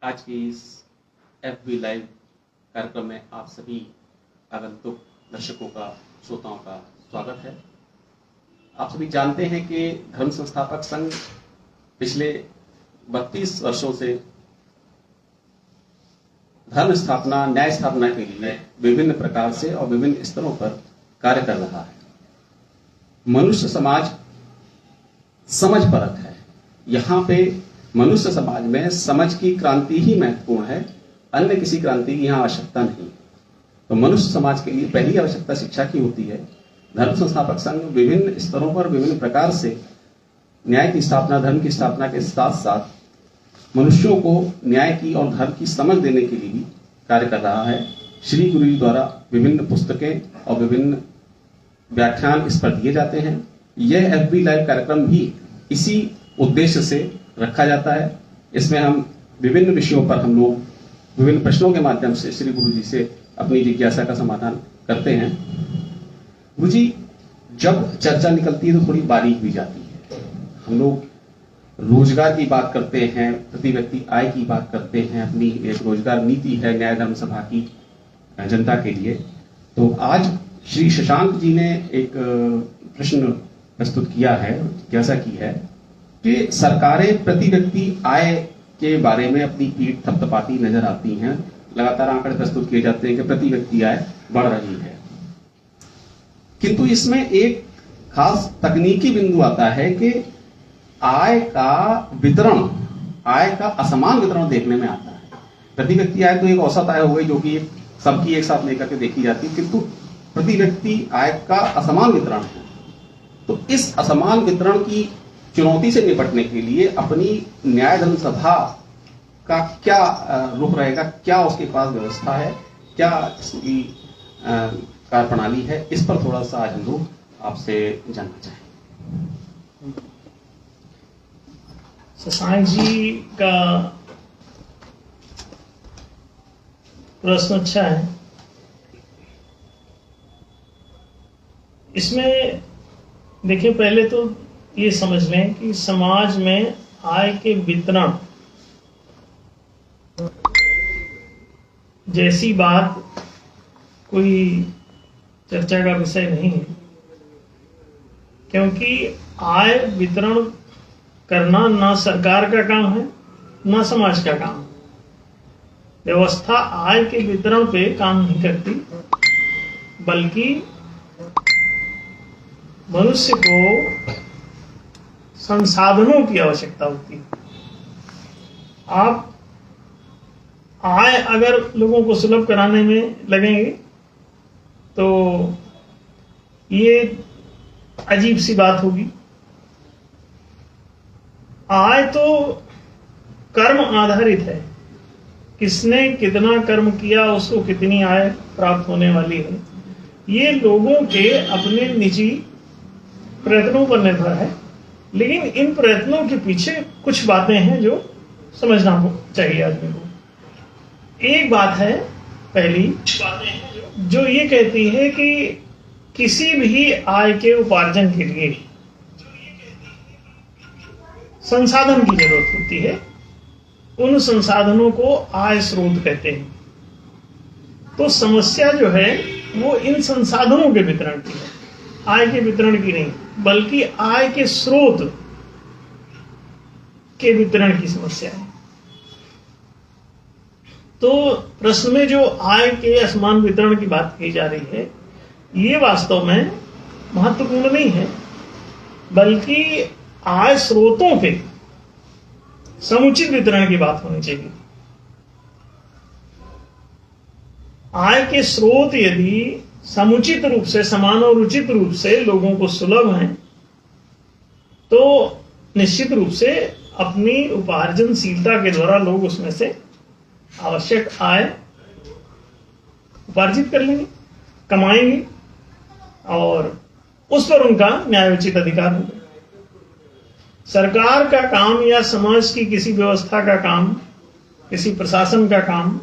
आज की इस FB लाइव कार्यक्रम में आप सभी आगंतुक दर्शकों का, श्रोताओं का स्वागत है। आप सभी जानते हैं कि धर्म संस्थापक संघ पिछले 32 वर्षों से धर्म स्थापना, न्याय स्थापना के लिए विभिन्न प्रकार से और विभिन्न स्तरों पर कार्य कर रहा है। मनुष्य समाज समझ परक है। यहाँ पे मनुष्य समाज में समझ की क्रांति ही महत्वपूर्ण है, अन्य किसी क्रांति की यहाँ आवश्यकता नहीं। तो मनुष्य समाज के लिए पहली आवश्यकता शिक्षा की होती है। धर्म संस्थापक संघ विभिन्न स्तरों पर विभिन्न प्रकार से न्याय की स्थापना, धर्म की स्थापना के साथ साथ मनुष्यों को न्याय की और धर्म की समझ देने के लिए भी कार्य कर रहा है। श्री गुरु जी द्वारा विभिन्न पुस्तकें और विभिन्न व्याख्यान इस पर दिए जाते हैं। यह FB लाइव कार्यक्रम भी इसी उद्देश्य से रखा जाता है। इसमें हम विभिन्न विषयों पर हम लोग विभिन्न प्रश्नों के माध्यम से श्री गुरु जी से अपनी जिज्ञासा का समाधान करते हैं। गुरु जी, जब चर्चा निकलती है तो थोड़ी बारीक भी जाती है। हम लोग रोजगार की बात करते हैं, प्रति व्यक्ति आय की बात करते हैं, अपनी एक रोजगार नीति है न्याय धर्म सभा की जनता के लिए। तो आज श्री शशांक जी ने एक प्रश्न प्रस्तुत किया है, जिज्ञासा की है कि सरकारें प्रति व्यक्ति आय के बारे में अपनी पीठ थपथपाती नजर आती हैं। लगातार आंकड़े प्रस्तुत किए जाते हैं कि प्रति व्यक्ति आय बढ़ रही है, किंतु इसमें एक खास तकनीकी बिंदु आता है कि आय का वितरण, आय का असमान वितरण देखने में आता है। प्रति व्यक्ति आय तो एक औसत आय हो गई जो कि सबकी एक साथ लेकर के देखी जाती है, किंतु प्रति व्यक्ति आय का असमान वितरण है। तो इस असमान वितरण की चुनौती से निपटने के लिए अपनी न्याय धर्म सभा का क्या रुख रहेगा, क्या उसके पास व्यवस्था है, क्या इसकी कार्यप्रणाली है, इस पर थोड़ा सा आज हम लोग आपसे जानना चाहेंगे। शशांक जी का प्रश्न अच्छा है। इसमें देखिए, पहले तो ये समझ लें कि समाज में आय के वितरण जैसी बात कोई चर्चा का विषय नहीं है, क्योंकि आय वितरण करना ना सरकार का काम है ना समाज का काम है। व्यवस्था आय के वितरण पे काम नहीं करती, बल्कि मनुष्य को संसाधनों की आवश्यकता होती है। आप आय अगर लोगों को सुलभ कराने में लगेंगे तो ये अजीब सी बात होगी। आय तो कर्म आधारित है, किसने कितना कर्म किया उसको कितनी आय प्राप्त होने वाली है, ये लोगों के अपने निजी प्रयत्नों पर निर्भर है। लेकिन इन प्रयत्नों के पीछे कुछ बातें हैं जो समझना चाहिए आदमी को। एक बात है, पहली जो ये कहती है कि किसी भी आय के उपार्जन के लिए संसाधन की जरूरत होती है। उन संसाधनों को आय स्रोत कहते हैं। तो समस्या जो है वो इन संसाधनों के वितरण की है, आय के वितरण की नहीं, बल्कि आय के स्रोत के वितरण की समस्या है। तो प्रश्न में जो आय के असमान वितरण की बात की जा रही है, ये वास्तव में महत्वपूर्ण नहीं है, बल्कि आय स्रोतों के समुचित वितरण की बात होनी चाहिए। आय के स्रोत यदि समुचित रूप से, समान और उचित रूप से लोगों को सुलभ हैं, तो निश्चित रूप से अपनी उपार्जनशीलता के द्वारा लोग उसमें से आवश्यक आय उपार्जित कर लेंगे, कमाएंगे, और उस पर उनका न्यायोचित अधिकार होगा। सरकार का काम या समाज की किसी व्यवस्था का काम, किसी प्रशासन का काम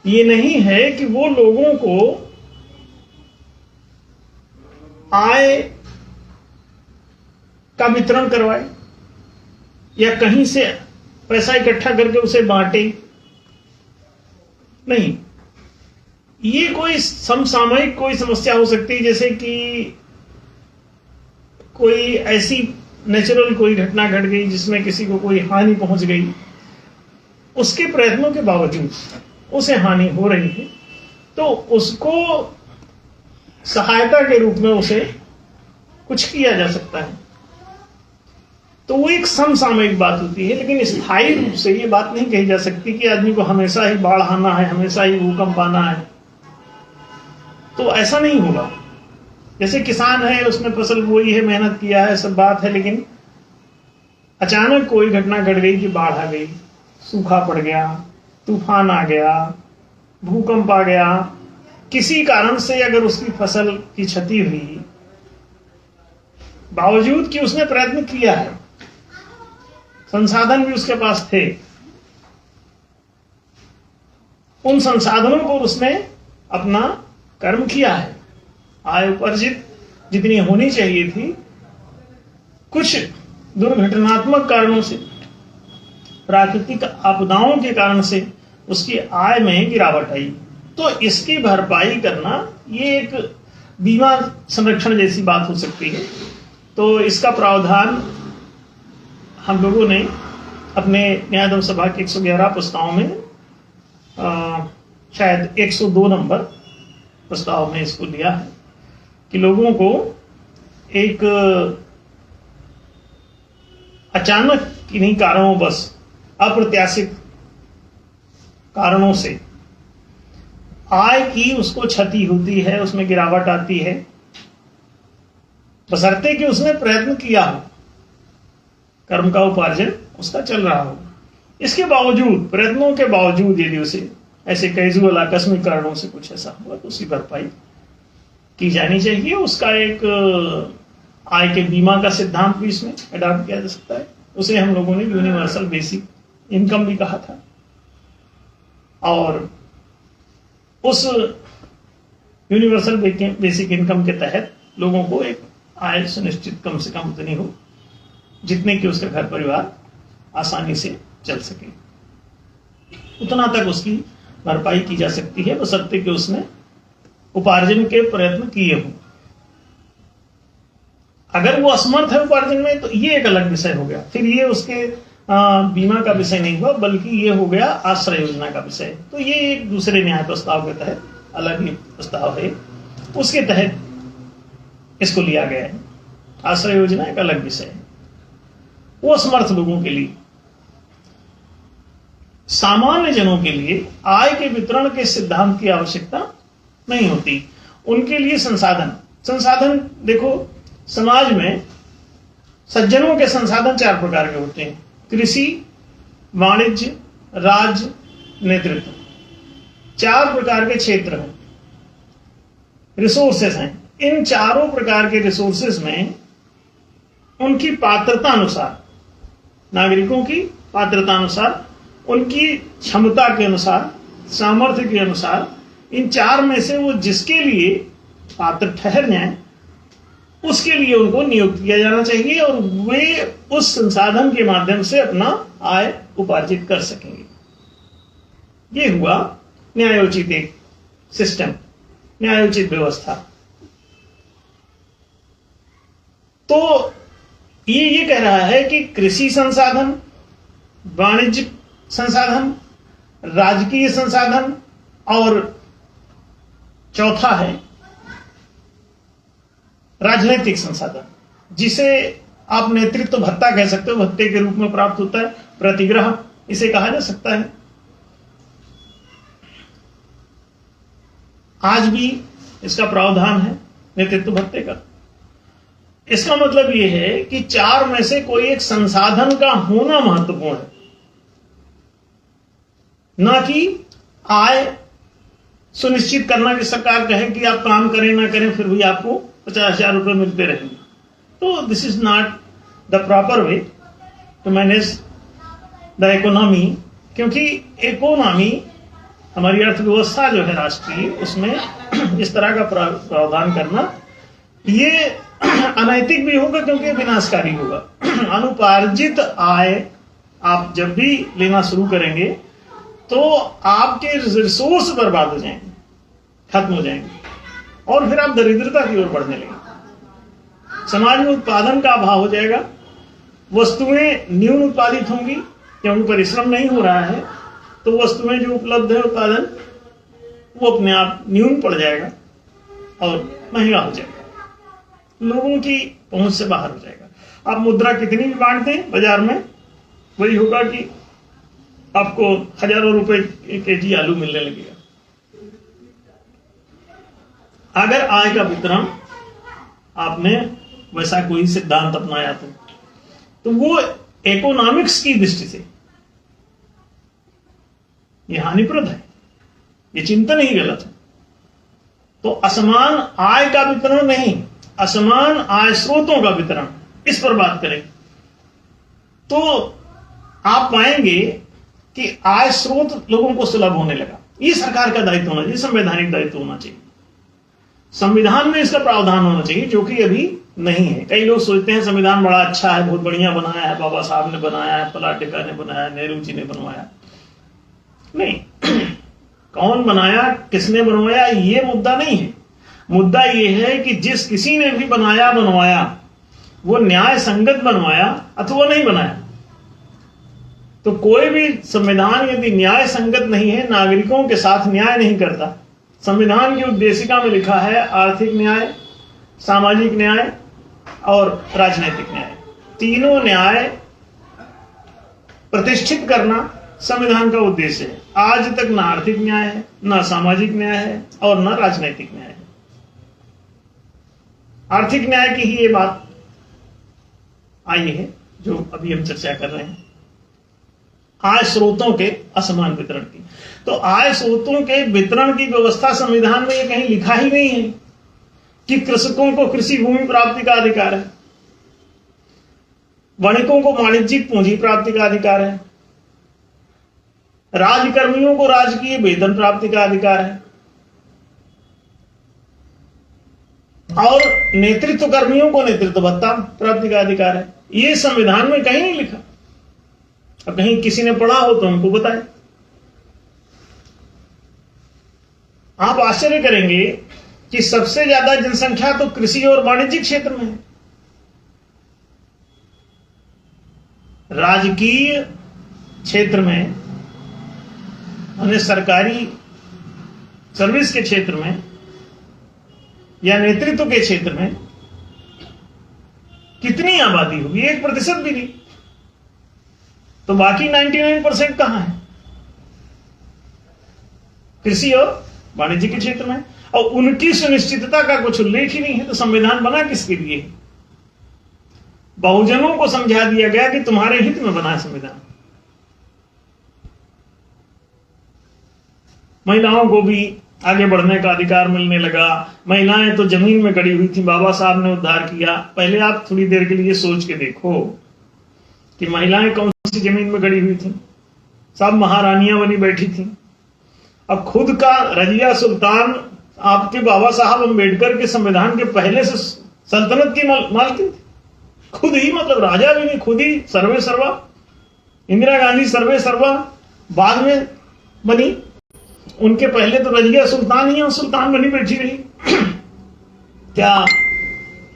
ये नहीं है कि वो लोगों को आय का वितरण करवाए या कहीं से पैसा इकट्ठा करके उसे बांटे, नहीं। ये कोई समसामयिक कोई समस्या हो सकती है, जैसे कि कोई ऐसी नेचुरल कोई घटना घट गई जिसमें किसी को कोई हानि पहुंच गई, उसके प्रयत्नों के बावजूद उसे हानि हो रही है, तो उसको सहायता के रूप में उसे कुछ किया जा सकता है। तो वो एक समसामयिक बात होती है, लेकिन स्थायी रूप से ये बात नहीं कही जा सकती कि आदमी को हमेशा ही बाढ़ आना है, हमेशा ही भूकंप आना है। तो ऐसा नहीं होगा। जैसे किसान है, उसने फसल बोई है, मेहनत किया है, सब बात है, लेकिन अचानक कोई घटना घट गई कि बाढ़ आ गई, सूखा पड़ गया, तूफान आ गया, भूकंप आ गया, किसी कारण से अगर उसकी फसल की क्षति हुई, बावजूद कि उसने प्रयत्न किया है, संसाधन भी उसके पास थे, उन संसाधनों पर उसने अपना कर्म किया है, आय उपार्जित जितनी होनी चाहिए थी, कुछ दुर्घटनात्मक कारणों से, प्राकृतिक आपदाओं के कारण से उसकी आय में गिरावट आई, तो इसकी भरपाई करना ये एक बीमा संरक्षण जैसी बात हो सकती है। तो इसका प्रावधान हम लोगों ने अपने न्यायधर्म सभा के 111 प्रस्ताव में शायद 102 नंबर प्रस्ताव में इसको लिया है कि लोगों को एक अचानक किन्हीं कारणों, बस अप्रत्याशित कारणों से आय की उसको क्षति होती है, उसमें गिरावट आती है, बशर्ते कि उसने प्रयत्न किया हो, कर्म का उपार्जन उसका चल रहा हो। इसके बावजूद, प्रयत्नों के बावजूद यदि उसे ऐसे कैजुअल आकस्मिक कारणों से कुछ ऐसा हुआ तो उसकी भरपाई की जानी चाहिए। उसका एक आय के बीमा का सिद्धांत भी इसमें अडॉप्ट किया जा सकता है। उसे हम लोगों ने यूनिवर्सल बेसिक इनकम भी कहा था, और उस यूनिवर्सल बेसिक इनकम के तहत लोगों को एक आय सुनिश्चित कम से कम उतनी हो जितने कि उसका घर परिवार आसानी से चल सके, उतना तक उसकी भरपाई की जा सकती है, बशर्ते कि उसने उपार्जन के प्रयत्न किए हों। अगर वो असमर्थ है उपार्जन में तो ये एक अलग विषय हो गया, फिर ये उसके बीमा का विषय नहीं हुआ, बल्कि ये हो गया आश्रय योजना का विषय। तो ये एक दूसरे न्याय प्रस्ताव के तहत अलग ही प्रस्ताव है, उसके तहत इसको लिया गया है। आश्रय योजना एक अलग विषय है, वो असमर्थ लोगों के लिए। सामान्य जनों के लिए आय के वितरण के सिद्धांत की आवश्यकता नहीं होती। उनके लिए संसाधन देखो, समाज में सज्जनों के संसाधन 4 प्रकार के होते हैं: कृषि, वाणिज्य, राज, नेतृत्व। 4 प्रकार के क्षेत्र हैं, रिसोर्सेस हैं। इन चारों प्रकार के रिसोर्सेस में उनकी पात्रता अनुसार, नागरिकों की पात्रता अनुसार, उनकी क्षमता के अनुसार, सामर्थ्य के अनुसार, इन 4 में से वो जिसके लिए पात्र ठहर जाएं, उसके लिए उनको नियुक्त किया जाना चाहिए और वे उस संसाधन के माध्यम से अपना आय उपार्जित कर सकेंगे। ये हुआ न्यायोचित एक सिस्टम, न्यायोचित व्यवस्था। तो ये कह रहा है कि कृषि संसाधन, वाणिज्य संसाधन, राजकीय संसाधन, और चौथा है राजनीतिक संसाधन, जिसे आप नेतृत्व भत्ता कह सकते हो, भत्ते के रूप में प्राप्त होता है, प्रतिग्रह इसे कहा जा सकता है। आज भी इसका प्रावधान है नेतृत्व भत्ते का। इसका मतलब यह है कि 4 में से कोई एक संसाधन का होना महत्वपूर्ण है, ना कि आय सुनिश्चित करना कि सरकार कहे कि आप काम करें ना करें फिर भी आपको 50,000 रुपए मिलते रहेंगे। तो this is not the proper way to manage the economy, economy इकोनॉमी, हमारी अर्थव्यवस्था जो है राष्ट्रीय, उसमें इस तरह का प्रावधान करना ये अनैतिक भी होगा क्योंकि विनाशकारी होगा। अनुपार्जित आय आप जब भी लेना शुरू करेंगे तो आपके रिसोर्स बर्बाद हो जाएंगे, खत्म हो जाएंगे, और फिर आप दरिद्रता की ओर बढ़ने लगेंगे। समाज में उत्पादन का अभाव हो जाएगा, वस्तुएं न्यून उत्पादित होंगी क्योंकि परिश्रम नहीं हो रहा है, तो वस्तुएं जो उपलब्ध है उत्पादन वो अपने आप न्यून पड़ जाएगा और महंगा हो जाएगा, लोगों की पहुंच से बाहर हो जाएगा। आप मुद्रा कितनी भी बांट दें बाजार में, वही होगा कि आपको हजारों रुपए केजी आलू मिलने लगेगा। अगर आय का वितरण आपने वैसा कोई सिद्धांत अपनाया तो वो इकोनॉमिक्स की दृष्टि से ये हानिप्रद है, ये चिंतन ही गलत है। तो असमान आय का वितरण नहीं, असमान आय स्रोतों का वितरण, इस पर बात करें तो आप पाएंगे कि आय स्रोत लोगों को सुलभ होने लगा। ये सरकार का दायित्व होना चाहिए, संवैधानिक दायित्व होना चाहिए, संविधान में इसका प्रावधान होना चाहिए, जो कि अभी नहीं है। कई लोग सोचते हैं संविधान बड़ा अच्छा है, बहुत बढ़िया बनाया है, बाबा साहब ने बनाया है, पलाटिका ने बनाया, नेहरू जी ने बनवाया। नहीं, कौन बनाया, किसने बनवाया, ये मुद्दा नहीं है। मुद्दा ये है कि जिस किसी ने भी बनवाया वो न्याय संगत बनवाया अथवा नहीं बनाया। तो कोई भी संविधान यदि न्याय संगत नहीं है, नागरिकों के साथ न्याय नहीं करता। संविधान की उद्देशिका में लिखा है आर्थिक न्याय, सामाजिक न्याय और राजनीतिक न्याय, तीनों न्याय प्रतिष्ठित करना संविधान का उद्देश्य है। आज तक ना आर्थिक न्याय है, ना सामाजिक न्याय है और ना राजनीतिक न्याय है। आर्थिक न्याय की ही ये बात आई है जो अभी हम चर्चा कर रहे हैं, आय स्रोतों के असमान वितरण की। तो आय स्रोतों के वितरण की व्यवस्था संविधान में ये कहीं लिखा ही नहीं है कि कृषकों को कृषि भूमि प्राप्ति का अधिकार है, वणिकों को वाणिज्यिक पूंजी प्राप्ति का अधिकार है, राजकर्मियों को राजकीय वेतन प्राप्ति का अधिकार है, और नेतृत्व कर्मियों को नेतृत्व भत्ता प्राप्ति का अधिकार है। ये संविधान में कहीं नहीं लिखा। अब कहीं किसी ने पढ़ा हो तो हमको बताए। आप आश्चर्य करेंगे कि सबसे ज्यादा जनसंख्या तो कृषि और वाणिज्यिक क्षेत्र में है। राजकीय क्षेत्र में, यानी सरकारी सर्विस के क्षेत्र में या नेतृत्व के क्षेत्र में कितनी आबादी होगी? 1% भी नहीं। तो बाकी 99% कहां है? कृषि और वाणिज्य के क्षेत्र में, और उनकी सुनिश्चितता का कुछ उल्लेख ही नहीं है। तो संविधान बना किसके लिए? बहुजनों को समझा दिया गया कि तुम्हारे हित में बना है संविधान। महिलाओं को भी आगे बढ़ने का अधिकार मिलने लगा। महिलाएं तो जमीन में गड़ी हुई थी, बाबा साहब ने उद्धार किया। पहले आप थोड़ी देर के लिए सोच के देखो कि महिलाएं कौन सी जमीन में गड़ी हुई थी? सब महारानियां बनी बैठी थी। अब खुद का रजिया सुल्तान आपके बाबा साहब अम्बेडकर के संविधान के पहले से सल्तनत की मालकिन थी, खुद ही, मतलब राजा भी नहीं, खुद ही सर्वे सर्वा। इंदिरा गांधी सर्वे सर्वा बाद में बनी, उनके पहले तो रजिया सुल्तान ही सुल्तान बनी बैठी रही। क्या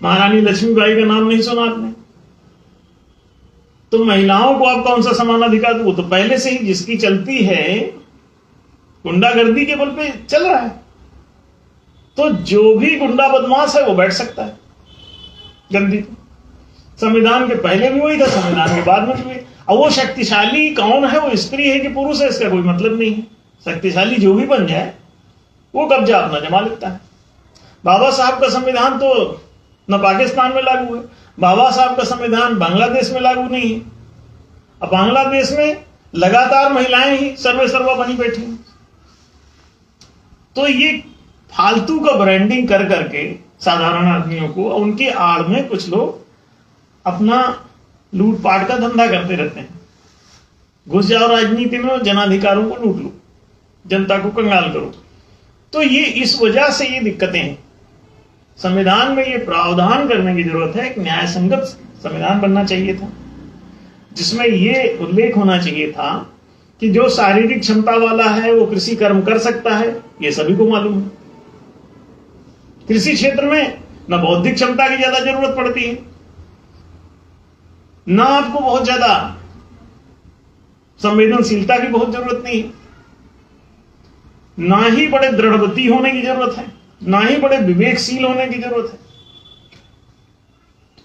महारानी लक्ष्मीबाई का नाम नहीं सुना आपने? तो महिलाओं को आप कौन सा समान अधिकार? वो तो पहले से ही जिसकी चलती है गुंडागर्दी के बल पे चल रहा है। तो जो भी गुंडा बदमाश है वो बैठ सकता है गद्दी। संविधान के पहले भी वही था, संविधान के बाद में भी। और वो शक्तिशाली कौन है, वो स्त्री है कि पुरुष है, इसका कोई मतलब नहीं है। शक्तिशाली जो भी बन जाए वो कब्जा अपना जमा लेता है। बाबा साहब का संविधान तो न पाकिस्तान में लागू है, बाबा साहब का संविधान बांग्लादेश में लागू नहीं है। अब बांग्लादेश में लगातार महिलाएं ही सर्वे सर्वा बनी बैठी हैं। तो ये फालतू का ब्रांडिंग कर करके साधारण आदमियों को, उनके आड़ में कुछ लोग अपना लूटपाट का धंधा करते रहते हैं। घुस जाओ राजनीति में और जनाधिकारों को लूट लो, जनता को कंगाल करो। तो ये इस वजह से ये दिक्कतें हैं। संविधान में ये प्रावधान करने की जरूरत है कि न्याय संगत संविधान बनना चाहिए था। जिसमें ये उल्लेख होना चाहिए था कि जो शारीरिक क्षमता वाला है वो कृषि कर्म कर सकता है, ये सभी को मालूम है। कृषि क्षेत्र में न बौद्धिक क्षमता की ज्यादा जरूरत पड़ती है, ना आपको बहुत ज्यादा संवेदनशीलता की बहुत जरूरत नहीं है, ना ही बड़े दृढ़वती होने की जरूरत है, ना ही बड़े विवेकशील होने की जरूरत है।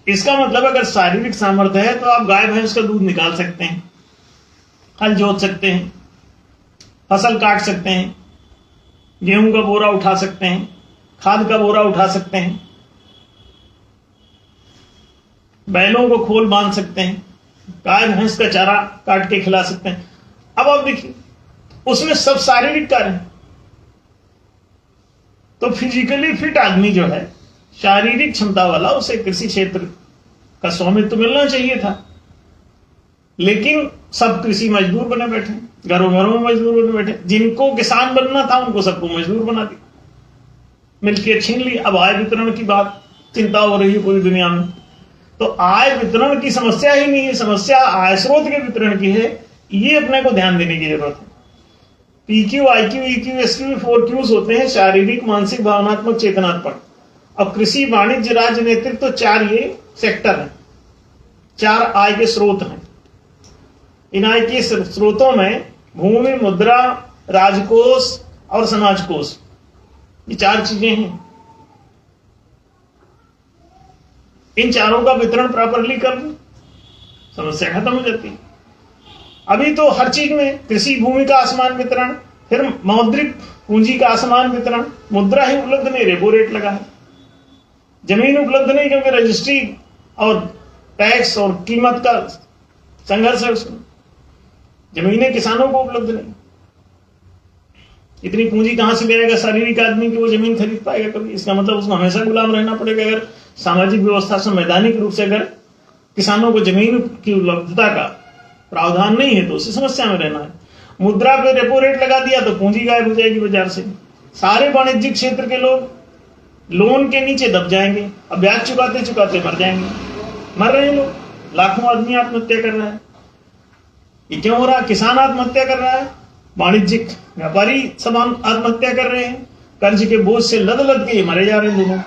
इसका मतलब अगर शारीरिक सामर्थ्य है तो आप गाय भैंस का दूध निकाल सकते हैं, हल जोत सकते हैं, फसल काट सकते हैं, गेहूं का बोरा उठा सकते हैं, खाद का बोरा उठा सकते हैं, बैलों को खोल बांध सकते हैं, गाय भैंस का चारा काट के खिला सकते हैं। अब आप देखिए उसमें सब शारीरिक कार्य है। तो फिजिकली फिट आदमी जो है, शारीरिक क्षमता वाला, उसे कृषि क्षेत्र का स्वामित्व तो मिलना चाहिए था। लेकिन सब कृषि मजदूर बने बैठे, घरों घरों में मजदूर बने बैठे। जिनको किसान बनना था उनको सबको मजदूर बना दिया, मिल्कियत छीन ली। अब आय वितरण की बात चिंता हो रही है पूरी दुनिया में। तो आय वितरण की समस्या ही नहीं है, समस्या आय स्रोत के वितरण की है। ये अपने को ध्यान देने की जरूरत है। PQ, IQ, EQ, SQ 4 Qs होते हैं, शारीरिक, मानसिक, भावनात्मक, चेतनात्मक। अब कृषि, वाणिज्य, राज्य, नेतृत्व तो 4 ये सेक्टर हैं, 4 आय के स्रोत हैं। इन आय के स्रोतों में भूमि, मुद्रा, राजकोष और समाजकोष, ये 4 चीजें हैं। इन चारों का वितरण प्रॉपरली कर लो, समस्या खत्म हो जाती है। अभी तो हर चीज में कृषि भूमि का असमान वितरण, फिर मौद्रिक पूंजी का असमान वितरण, मुद्रा ही उपलब्ध नहीं, रेपो रेट लगा है। जमीन उपलब्ध नहीं क्योंकि रजिस्ट्री और टैक्स और कीमत का संघर्ष है उसमें। जमीनें किसानों को उपलब्ध नहीं। इतनी पूंजी कहां से ले आएगा शारीरिक आदमी कि वो जमीन खरीद पाएगा कभी? इसका मतलब उसको हमेशा गुलाम रहना पड़ेगा। अगर सामाजिक व्यवस्था संवैधानिक रूप से अगर किसानों को जमीन की उपलब्धता का प्रावधान नहीं है तो उसे समस्या में रहना है। मुद्रा पे रेपो रेट लगा दिया तो पूंजी गायब हो जाएगी बाजार से। सारे वाणिज्यिक क्षेत्र के लोग लोन के नीचे दब जाएंगे, अब ब्याज चुकाते चुकाते मर जाएंगे। मर रहे हैं लोग, लाखों आदमी आत्महत्या कर रहा है। ये क्यों हो रहा है? किसान आत्महत्या कर रहा है, वाणिज्यिक व्यापारी सब आत्महत्या कर रहे हैं, कर्ज के बोझ से लद लद के मरे जा रहे हैं लोग।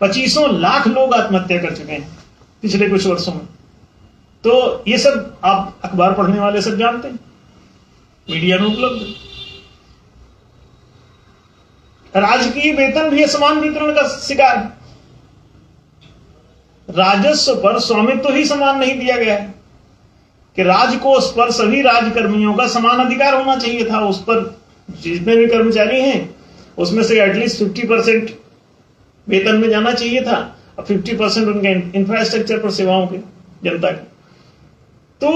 25 लाख लोग आत्महत्या कर चुके हैं पिछले कुछ वर्षों में। तो ये सब आप अखबार पढ़ने वाले सब जानते हैं, मीडिया में उपलब्ध है। राजकीय वेतन भी असमान वितरण का शिकार है। राजस्व पर स्वामित्व ही समान नहीं दिया गया है कि राजकोष पर सभी राजकर्मियों का समान अधिकार होना चाहिए था। उस पर जितने भी कर्मचारी हैं उसमें से एटलीस्ट 50% वेतन में जाना चाहिए था और 50% उनके इंफ्रास्ट्रक्चर पर, सेवाओं के, जनता की। तो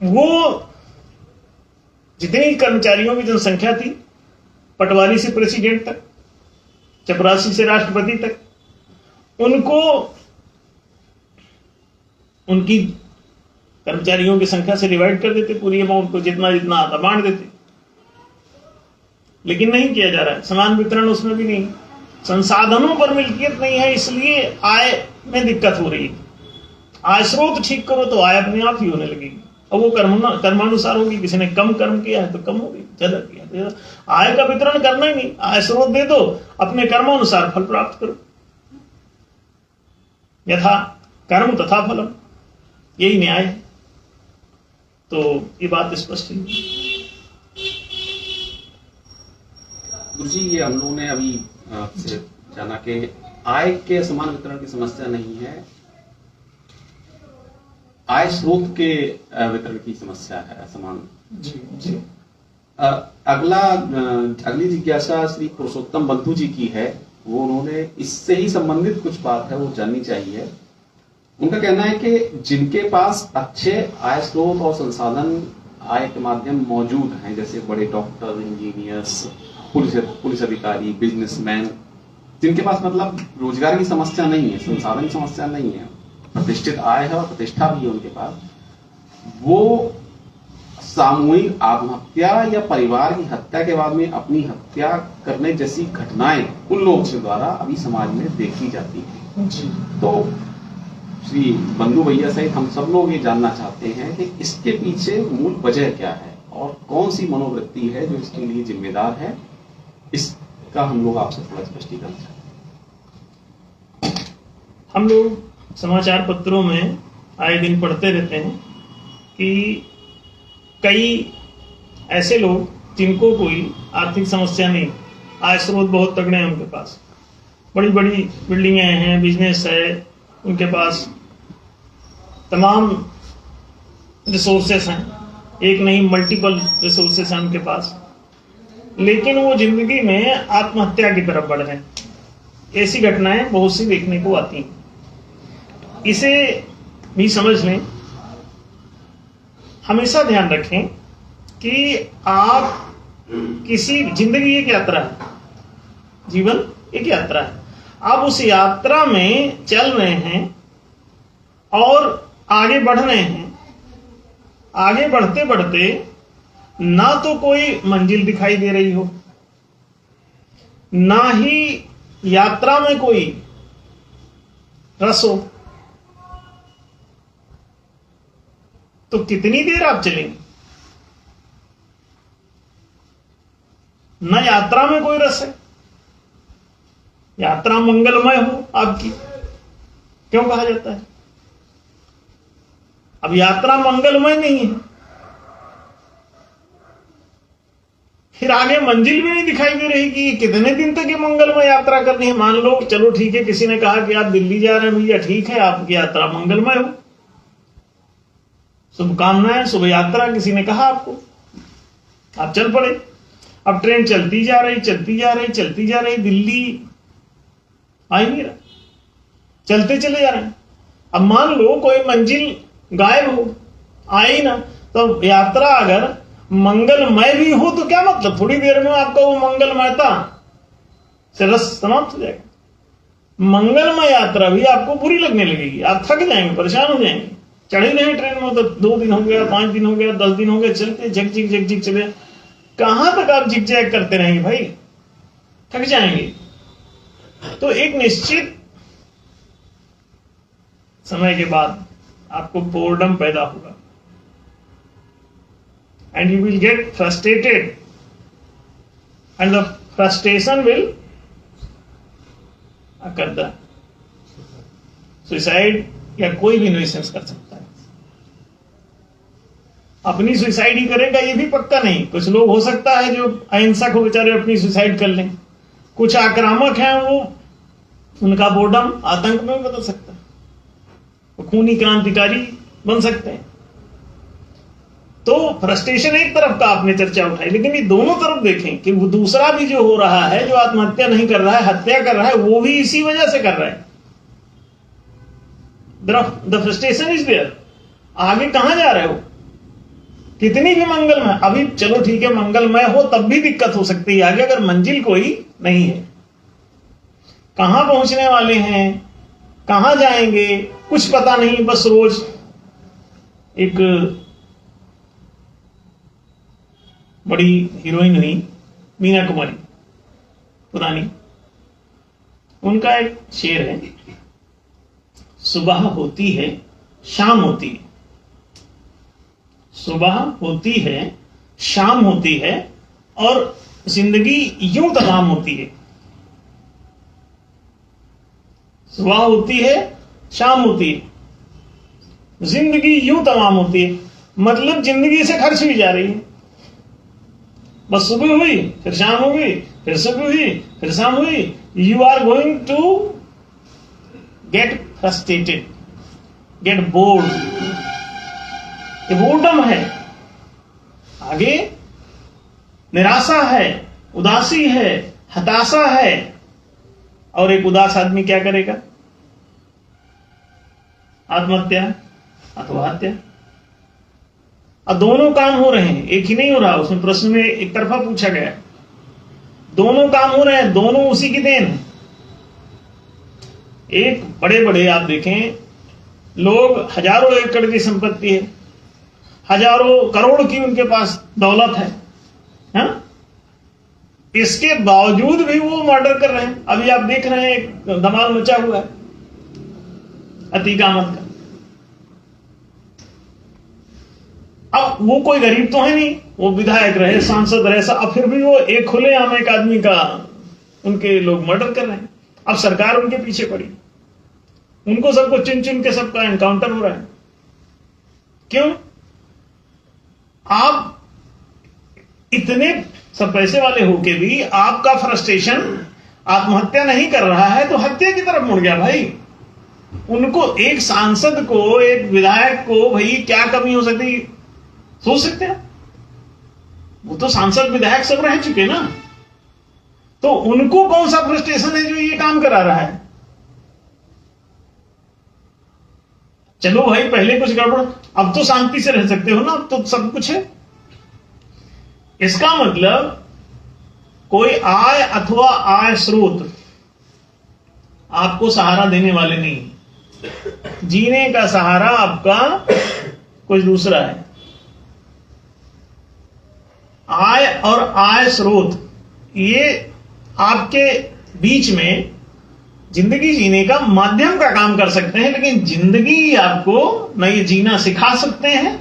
वो जितनी कर्मचारियों की जनसंख्या थी, पटवारी से प्रेसिडेंट तक, चपरासी से राष्ट्रपति तक, उनको उनकी कर्मचारियों की संख्या से डिवाइड कर देते, पूरी अमाउंट को जितना जितना आता बांट देते। लेकिन नहीं किया जा रहा है, समान वितरण उसमें भी नहीं। संसाधनों पर मिल्कियत नहीं है, इसलिए आय में दिक्कत हो रही है। आय स्रोत ठीक करो तो आय अपने आप ही होने लगेगी। और वो कर्मानुसार होगी। किसी ने कम कर्म किया है तो कम होगी, ज्यादा किया तो ज्यादा। आय का वितरण करना ही नहीं, आय स्रोत दे दो, अपने कर्मानुसार फल प्राप्त करो। यथा कर्म तथा फलम, यही न्याय है। तो ये बात स्पष्ट है। गुरुजी, ये हम लोगों ने अभी आपसे जाना कि आय के समान वितरण की समस्या नहीं है, आय स्रोत के वितरण की समस्या है असमान। जी जी। अगली जिज्ञासा श्री पुरुषोत्तम बंधु जी की है। वो उन्होंने इससे ही संबंधित कुछ बात है वो जाननी चाहिए। उनका कहना है कि जिनके पास अच्छे आय स्रोत और संसाधन आय के माध्यम मौजूद हैं, जैसे बड़े डॉक्टर, इंजीनियर्स, पुलिस अधिकारी, बिजनेसमैन, जिनके पास मतलब रोजगार की समस्या नहीं है, संसाधन की समस्या नहीं है, प्रतिष्ठित आय है और प्रतिष्ठा भी है उनके पास, वो सामूहिक आत्महत्या या परिवार की हत्या के बाद में अपनी हत्या करने जैसी घटनाएं उन लोगों के द्वारा अभी समाज में देखी जाती है। तो श्री बंधु भैया सहित हम सब लोग ये जानना चाहते हैं कि इसके पीछे मूल वजह क्या है और कौन सी मनोवृत्ति है जो इसके लिए जिम्मेदार है। इसका हम लोग आपसे थोड़ा स्पष्टीकरण चाहते हैं। हम लोग समाचार पत्रों में आए दिन पढ़ते रहते हैं कि कई ऐसे लोग जिनको कोई आर्थिक समस्या नहीं, आय स्रोत बहुत तगड़े हैं उनके पास, बड़ी बड़ी बिल्डिंगें हैं, बिजनेस है उनके पास, तमाम रिसोर्सेस हैं, एक नहीं मल्टीपल रिसोर्सेस हैं उनके पास, लेकिन वो जिंदगी में आत्महत्या की तरफ बढ़ रहे हैं। ऐसी घटनाएं बहुत सी देखने को आती हैं। इसे भी समझ लें, हमेशा ध्यान रखें कि आप किसी, जिंदगी एक यात्रा है, जीवन एक यात्रा है, आप उस यात्रा में चल रहे हैं और आगे बढ़ रहे हैं। आगे बढ़ते बढ़ते ना तो कोई मंजिल दिखाई दे रही हो, ना ही यात्रा में कोई रस हो, तो कितनी देर आप चलेंगे? न यात्रा में कोई रस है, यात्रा मंगलमय हो आपकी, क्यों कहा जाता है? अब यात्रा मंगलमय नहीं है, फिर आगे मंजिल भी नहीं दिखाई दे रही कि कितने दिन तक ये मंगलमय यात्रा करनी है। मान लो चलो ठीक है, किसी ने कहा कि आप दिल्ली जा रहे हैं भैया, ठीक है, आपकी यात्रा मंगलमय हो, शुभकामनाएं, शुभ यात्रा, किसी ने कहा आपको, आप चल पड़े। अब ट्रेन चलती जा रही, चलती जा रही, चलती जा रही, दिल्ली आ ही नहीं रहा, चलते चले जा रहे हैं। अब मान लो कोई मंजिल गायब हो, आए ना, तो यात्रा अगर मंगलमय भी हो तो क्या मतलब, थोड़ी देर में आपका वो मंगलमयता से रस समाप्त हो जाएगा। मंगलमय यात्रा भी आपको बुरी लगने लगेगी, आप थक जाएंगे, परेशान हो जाएंगे। चढ़े नहीं ट्रेन में तो 2 दिन हो गया, 5 दिन हो गया, 10 दिन हो गए, चलते झकझिक चले, कहां तक आप झिकझैक करते रहेंगे भाई, थक जाएंगे। तो एक निश्चित समय के बाद आपको बोर्डम पैदा होगा and you will get frustrated and the frustration will occur the suicide, या कोई भी न्यूसेंस कर सकता है। अपनी सुसाइड ही करेगा ये भी पक्का नहीं, कुछ लोग हो सकता है जो अहिंसक हो बेचारे अपनी सुसाइड कर लें, कुछ आक्रामक हैं वो, उनका बोर्डम आतंक में बदल सकता है, वो खूनी क्रांतिकारी बन सकते हैं। तो फ्रस्ट्रेशन एक तरफ का आपने चर्चा उठाई, लेकिन ये दोनों तरफ देखें कि वो दूसरा भी जो हो रहा है, जो आत्महत्या नहीं कर रहा है, हत्या कर रहा है, वो भी इसी वजह से कर रहा है। The frustration is there. आगे कहां जा रहे हो? कितनी भी मंगलमय, अभी चलो ठीक है मंगलमय हो तब भी दिक्कत हो सकती है आगे, अगर मंजिल कोई नहीं है, कहां पहुंचने वाले हैं, कहां जाएंगे, कुछ पता नहीं। बस रोज एक बड़ी हीरोइन हुई मीना कुमारी पुरानी, उनका एक शेर है, सुबह होती है शाम होती है, सुबह होती है शाम होती है और जिंदगी यूं तमाम होती है। सुबह होती है शाम होती है, जिंदगी यूं तमाम होती है, मतलब जिंदगी से खर्च भी जा रही है। बस सुबह हुई फिर शाम हो गई, फिर सुबह हुई फिर शाम हुई, you are going to get frustrated, get bored. ये बोर्डम है, आगे निराशा है, उदासी है, हताशा है। और एक उदास आदमी क्या करेगा? आत्महत्या अथवा हत्या। अब दोनों काम हो रहे हैं, एक ही नहीं हो रहा। उसमें प्रश्न में एक तरफा पूछा गया, दोनों काम हो रहे हैं, दोनों उसी की देन है। एक बड़े बड़े आप देखें लोग, हजारों एकड़ की संपत्ति है, हजारों करोड़ की उनके पास दौलत है, हा? इसके बावजूद भी वो मर्डर कर रहे हैं। अभी आप देख रहे हैं एक धमाल मचा हुआ है, अति का मत कर। अब वो कोई गरीब तो है नहीं, वो विधायक रहे, सांसद रहे, अब फिर भी वो एक खुलेआम एक आदमी का उनके लोग मर्डर कर रहे हैं। अब सरकार उनके पीछे पड़ी, उनको सबको चुन चुन के सबका एनकाउंटर हो रहा है। क्यों? आप इतने सब पैसे वाले होके भी आपका फ्रस्ट्रेशन आत्महत्या नहीं कर रहा है तो हत्या की तरफ मुड़ गया भाई। उनको, एक सांसद को, एक विधायक को भाई क्या कमी हो सकती, सोच सकते हैं? वो तो सांसद विधायक सब रह चुके ना, तो उनको कौन सा फ्रस्ट्रेशन है जो ये काम करा रहा है? चलो भाई पहले कुछ गड़बड़, अब तो शांति से रह सकते हो ना, अब तो सब कुछ है। इसका मतलब कोई आय अथवा आय स्रोत आपको सहारा देने वाले नहीं। जीने का सहारा आपका कुछ दूसरा है। आय और आय स्रोत ये आपके बीच में जिंदगी जीने का माध्यम का काम कर सकते हैं, लेकिन जिंदगी आपको न ये जीना सिखा सकते हैं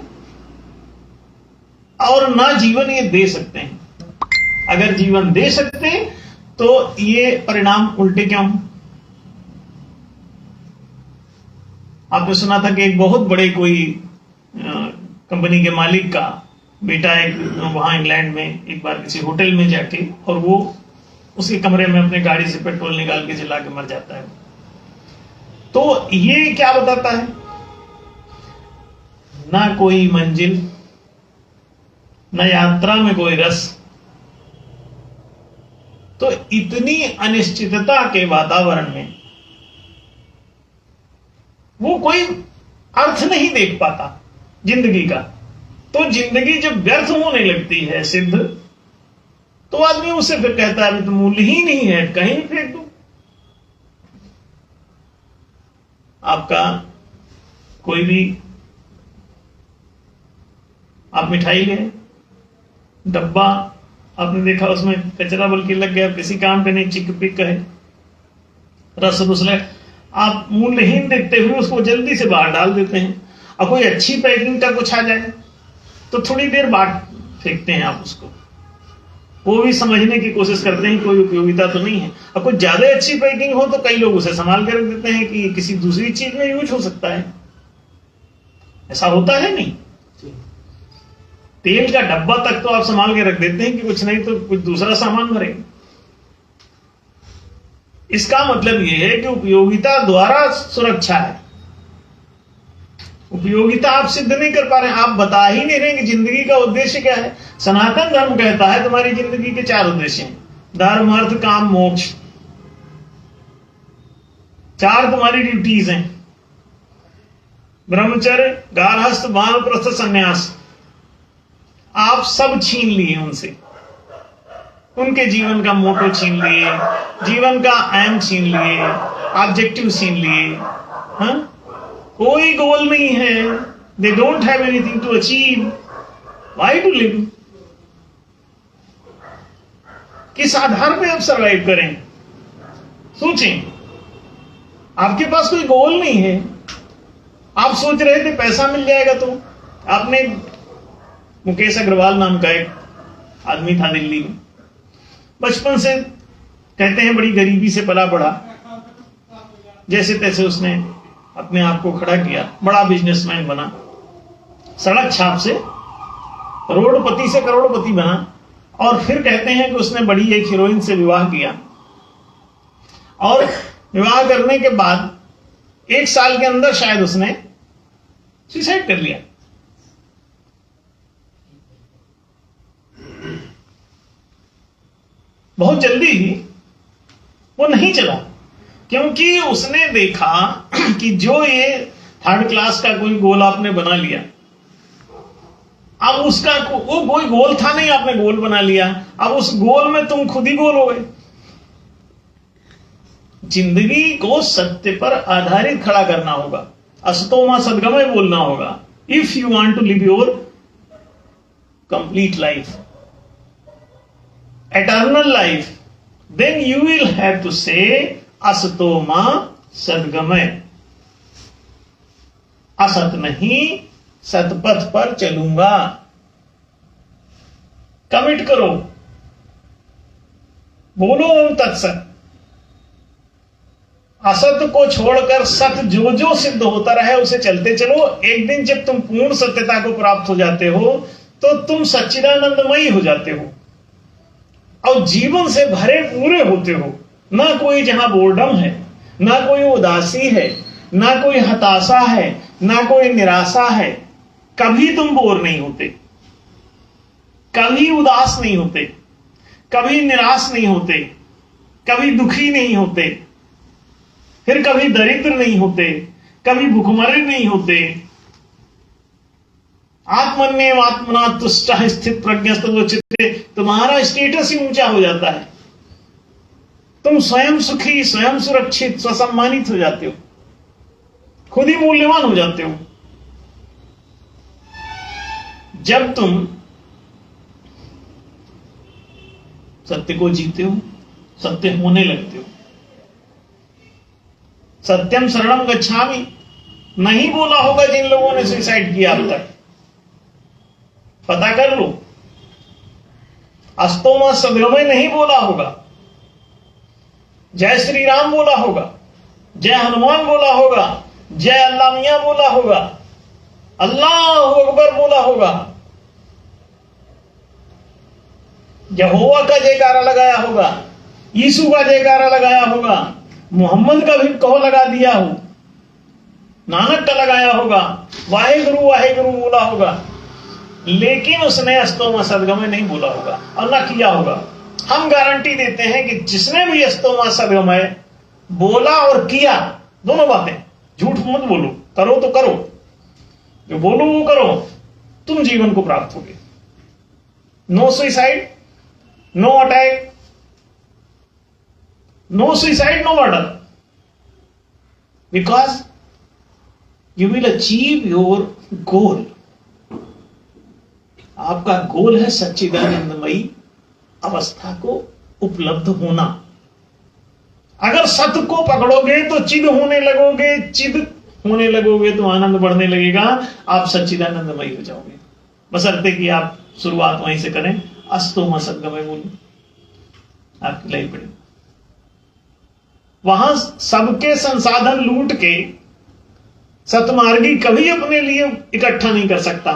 और ना जीवन ये दे सकते हैं। अगर जीवन दे सकते हैं तो ये परिणाम उल्टे क्यों? आपने सुना था कि एक बहुत बड़े कोई कंपनी के मालिक का बेटा एक वहां इंग्लैंड में एक बार किसी होटल में जाके, और वो उसके कमरे में अपने गाड़ी से पेट्रोल निकाल के जला के मर जाता है। तो ये क्या बताता है? ना कोई मंजिल, न यात्रा में कोई रस। तो इतनी अनिश्चितता के वातावरण में वो कोई अर्थ नहीं देख पाता जिंदगी का। तो जिंदगी जब व्यर्थ होने लगती है सिद्ध, तो आदमी उससे फिर कहता है अभी तो मूल्य ही नहीं है, कहीं भी फेंक दो। आपका कोई भी, आप मिठाई ले, डब्बा आपने देखा उसमें कचरा बल्कि लग गया, किसी काम का नहीं, चिक पिक है, रस रुसले, आप मूल्यहीन देखते हुए उसको जल्दी से बाहर डाल देते हैं। और कोई अच्छी पैकिंग का कुछ आ जाए तो थोड़ी देर बाद फेंकते हैं आप उसको, वो भी समझने की कोशिश करते हैं कोई उपयोगिता तो नहीं है। और कुछ ज्यादा अच्छी पैकिंग हो तो कई लोग उसे संभाल के रख देते हैं कि किसी दूसरी चीज में यूज हो सकता है। ऐसा होता है नहीं? तेल का डब्बा तक तो आप संभाल के रख देते हैं कि कुछ नहीं तो कुछ दूसरा सामान भरेंगे। इसका मतलब यह है कि उपयोगिता द्वारा सुरक्षा है। उपयोगिता आप सिद्ध नहीं कर पा रहे हैं, आप बता ही नहीं रहे कि जिंदगी का उद्देश्य क्या है। सनातन धर्म कहता है तुम्हारी जिंदगी के 4 उद्देश्य हैं, धर्म अर्थ काम मोक्ष। 4 तुम्हारी ड्यूटीज हैं, ब्रह्मचर्य, गारहस्थ, वानप्रस्थ, संन्यास। आप सब छीन लिए उनसे, उनके जीवन का मोटो छीन लिए, जीवन का एम छीन लिए, ऑब्जेक्टिव छीन लिए। हाँ, कोई गोल नहीं है, they don't have anything to achieve, why to live? किस आधार पे आप सरवाइव करें? सोचें, आपके पास कोई गोल नहीं है। आप सोच रहे थे पैसा मिल जाएगा, तो आपने, मुकेश अग्रवाल नाम का एक आदमी था दिल्ली में, बचपन से कहते हैं बड़ी गरीबी से पला बढ़ा, जैसे तैसे उसने अपने आप को खड़ा किया, बड़ा बिजनेसमैन बना, सड़क छाप से करोड़पति से करोड़पति बना। और फिर कहते हैं कि उसने बड़ी एक हीरोइन से विवाह किया, और विवाह करने के बाद 1 साल के अंदर शायद उसने सुसाइड कर लिया। बहुत जल्दी ही वो नहीं चला, क्योंकि उसने देखा कि जो ये 3rd क्लास का कोई गोल आपने बना लिया, अब उसका वो कोई गोल था नहीं, आपने गोल बना लिया, अब उस गोल में तुम खुद ही गोल हो गए। जिंदगी को सत्य पर आधारित खड़ा करना होगा, असतो मा सद्गमय बोलना होगा। If you want to live your complete life, eternal life, then you will have to say asatoma sadgamay. असत नहीं सतपथ पर चलूंगा। कमिट करो, बोलो ओम तत्सत। असत को छोड़कर सत जो जो सिद्ध होता रहे उसे चलते चलो। एक दिन जब तुम पूर्ण सत्यता को प्राप्त हो जाते हो तो तुम सच्चिदानंदमयी हो जाते हो और जीवन से भरे पूरे होते हो। ना कोई जहां बोर्डम है, ना कोई उदासी है, ना कोई हताशा है, ना कोई निराशा है। कभी तुम बोर नहीं होते, कभी उदास नहीं होते, कभी निराश नहीं होते, कभी दुखी नहीं होते, फिर कभी दरिद्र नहीं होते, कभी भुखमरे नहीं होते। आत्मन्येव आत्मना तुष्ट स्थित प्रज्ञस्तवोच्यते। तुम्हारा स्टेटस ही ऊंचा हो जाता है, तुम स्वयं सुखी, स्वयं सुरक्षित, स्वसम्मानित हो जाते हो, खुद ही मूल्यवान हो जाते हो। जब तुम सत्य को जीते हो, सत्य होने लगते हो। सत्यम शरणम गच्छामि नहीं बोला होगा जिन लोगों ने सुसाइड किया अब तक, पता कर लो। अस्तो मा सद्गमय नहीं बोला होगा, जय श्री राम बोला होगा, जय हनुमान बोला होगा, जय अल्लाह मियां बोला होगा, अल्लाह अकबर बोला होगा, यहोवा का जयकारा लगाया होगा, यीशु का जयकारा लगाया होगा, मोहम्मद का भी कहो लगा दिया हो, नानक का लगाया होगा, वाहेगुरु वाहेगुरु बोला होगा, लेकिन उसने अस्तोमा सद्गमय नहीं बोला होगा और ना किया होगा। हम गारंटी देते हैं कि जिसने भी अस्तोमा सद्गमय बोला और किया, दोनों बातें, झूठ मत बोलो, करो तो करो, जो बोलो वो करो, तुम जीवन को प्राप्त होगे। No suicide, no attack, no suicide, no murder, because you will achieve your goal. आपका गोल है सच्चिदानंदमयी अवस्था को उपलब्ध होना। अगर सत्य को पकड़ोगे तो चिद होने लगोगे, चिद होने लगोगे तो आनंद बढ़ने लगेगा, आप सच्चिदानंदमयी हो जाओगे। बशर्ते कि आप शुरुआत वहीं से करें, अस्तोमा सद्गमय बोलो, आपकी लाइफ बढ़ेगी। वहां सबके संसाधन लूट के सतमार्गी कभी अपने लिए इकट्ठा नहीं कर सकता।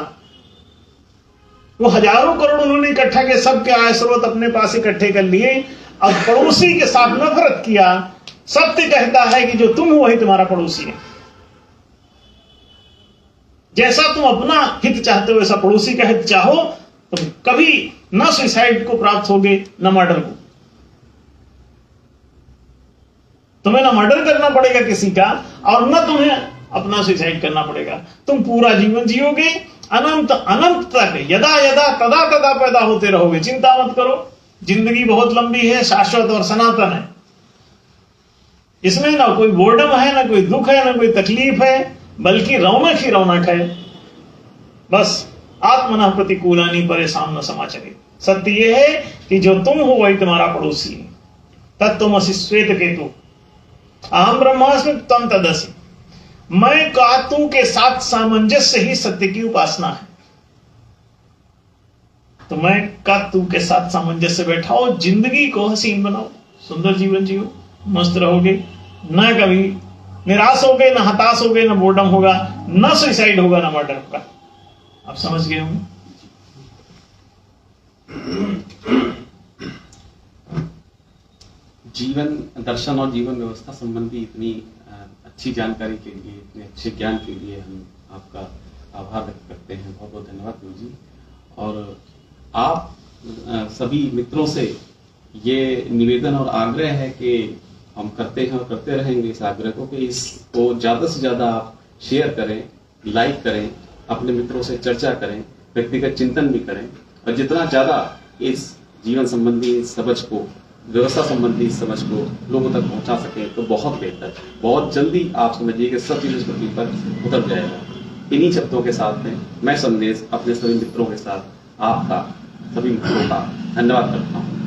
वो हजारों करोड़ उन्होंने इकट्ठा किए, सबके आय स्रोत अपने पास इकट्ठे कर लिए, अब पड़ोसी के साथ नफरत किया। सत्य कहता है कि जो तुम हो वही तुम्हारा पड़ोसी है। जैसा तुम अपना हित चाहते हो वैसा पड़ोसी का हित चाहो, तुम कभी न सुसाइड को प्राप्त होगे न मर्डर को। तुम्हें ना मर्डर करना पड़ेगा किसी का और न तुम्हें अपना सुसाइड करना पड़ेगा। तुम पूरा जीवन जियोगे, अनंत अनंत तक यदा यदा तदा तदा पैदा होते रहोगे। चिंता मत करो, जिंदगी बहुत लंबी है, शाश्वत और सनातन है। इसमें ना कोई बोर्डम है, ना कोई दुख है, ना कोई तकलीफ है, बल्कि रौनक ही रौनक है। बस आत्मना प्रतिकूलानी परेशान न समाचरे। सत्य यह है कि जो तुम हो वही तुम्हारा पड़ोसी है। तत्त्वमसि श्वेत केतु अहम ब्रह्मास्मि त्वं तदसि। मैं का तू के साथ सामंजस्य ही सत्य की उपासना है। तो मैं का तू के साथ सामंजस्य बैठाओ, जिंदगी को हसीन बनाओ, सुंदर जीवन जियो, मस्त रहोगे, ना कभी निराश होगे, ना हताश होगे, ना बोर्डम होगा, ना सुसाइड होगा, ना मर्डर होगा। आप समझ गए होंगे। जीवन दर्शन और जीवन व्यवस्था संबंधी इतनी अच्छी जानकारी के लिए, इतने अच्छे ज्ञान के लिए हम आपका आभार व्यक्त करते हैं। बहुत बहुत धन्यवाद गुरु जी। और आप सभी मित्रों से ये निवेदन और आग्रह है कि हम करते हैं और करते रहेंगे इस आग्रह को, कि इसको ज़्यादा से ज़्यादा आप शेयर करें, लाइक करें, अपने मित्रों से चर्चा करें, व्यक्तिगत चिंतन भी करें, और जितना ज़्यादा इस जीवन संबंधी समझ को, व्यवस्था संबंधी समझ को लोगों तक पहुंचा सके तो बहुत बेहतर। बहुत जल्दी आप समझिए कि सब चीज़ इस पृथ्वी पर उतर जाएगा। इन्हीं शब्दों के साथ में मैं संदेश अपने सभी मित्रों के साथ आपका, सभी मित्रों का धन्यवाद करता हूँ।